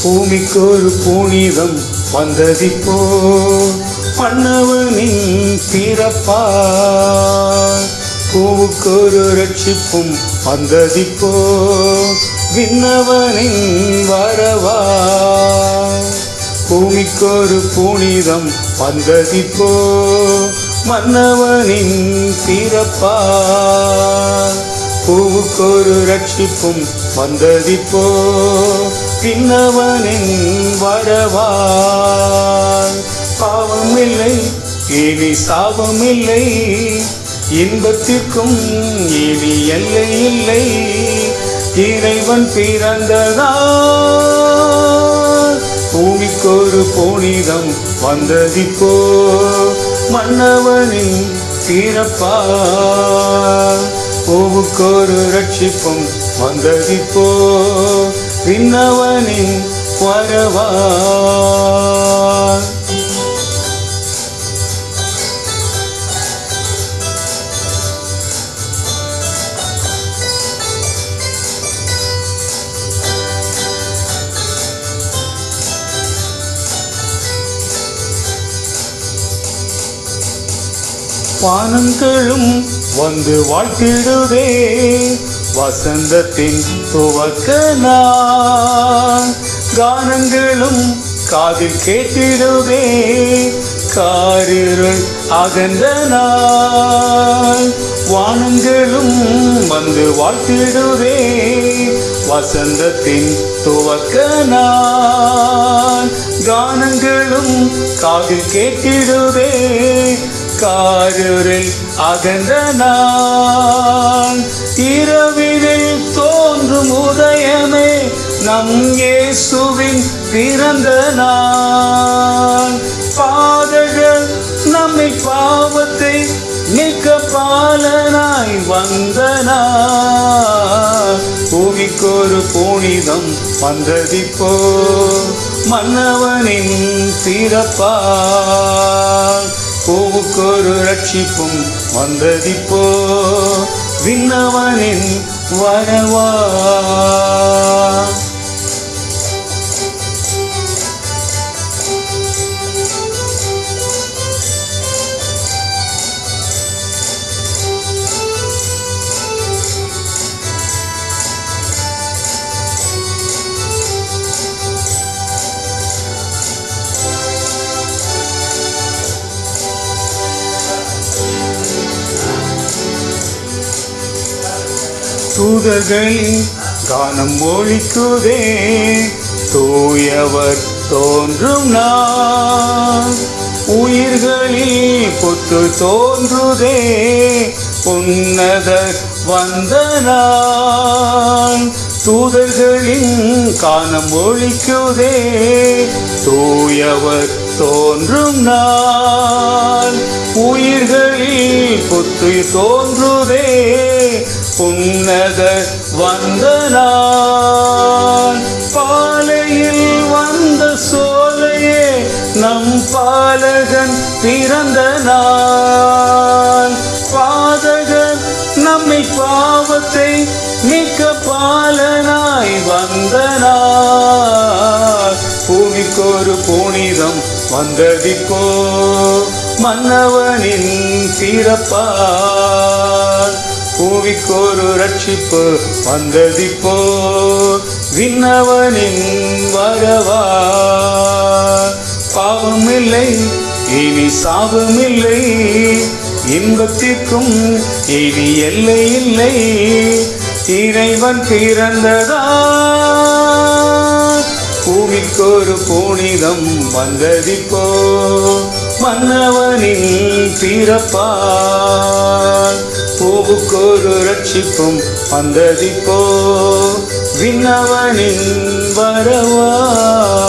பூமிக்கொரு புனிதம் வந்ததிப்போ மன்னவனின் பிறப்பார். பூவுக்கொரு ரட்சிப்பும் வந்ததிப்போ விண்ணவனின் வரவார். பூமிக்கொரு புனிதம் வந்ததிப்போ மன்னவனின் பிறப்பார். பூவுக்கொரு ரட்சிப்பும் வந்ததிப்போ விண்ணவனின் வரவார். பாவமில்லை இனி சாபமில்லை, இன்பத்திற்கும் இனி எல்லை இல்லை. இறைவன் பிறந்ததால் பூமிக்கொரு புனிதம் வந்ததிப்போ மன்னவனின் பிறப்பார். பூவுக்கொரு ரட்சிப்பும் வந்ததிப்போ விண்ணவனின் வரவார். வானங்களும் வந்து வாழ்த்திடுதே வசந்தத்தின் துவக்க நாள். கானங்களும் காதில் கேட்டிடுதே காரிருள் அகன்ற நாள். வானங்களும் வந்து வாழ்த்திடுதே வசந்தத்தின் துவக்க நாள். கானங்களும் காதில் கேட்டிடுதே காரிருள் அகன்ற நாள். இரவினில் தோன்றும் உதயமே நம் இயேசுவின் பிறந்த நாள். பாதகர் நம்மை பாவத்தை நீக்க பாலனாய் வந்த நாள். பூமிக்கொரு புனிதம் வந்ததிப்போ மன்னவனின் பிறப்பார். பூவுக்கொரு ரட்சிப்பும் வந்ததிப்போ விண்ணவனின் வரவார். தூதர்களின் கானம் ஒலிக்குதே தூயவர் தோன்றும் நாள். உயிர்களில் புத்து தோன்றுதே உன்னதர் வந்த நாள். தூதர்களின் கானம் ஒலிக்குதே தூயவர் தோன்றும் நாள். உயிர்களில் புத்து தோன்றுதே உன்னதர் வந்த நாள். பாலையில் வந்த சோலையே நம் பாலகன் பிறந்த நாள். பாதகர் நம்மை பாவத்தை மிக்க பாலனாய் வந்த நாள். பூமிக்கொரு புனிதம் வந்ததிப்போ மன்னவனின் பிறப்பார். பூவிக்கொரு ரட்சிப்பு வந்ததிப்போ விண்ணவனின் வரவார். பாவமில்லை இனி சாபமில்லை, இன்பத்திற்கும் இனி எல்லை இல்லை. இறைவன் பிறந்ததால் பூமிக்கொரு புனிதம் வந்ததிப்போ மன்னவனின் பிறப்பார். பூவுக்கொரு ரட்சிப்பும் வந்ததிப்போ விண்ணவனின் வரவார்.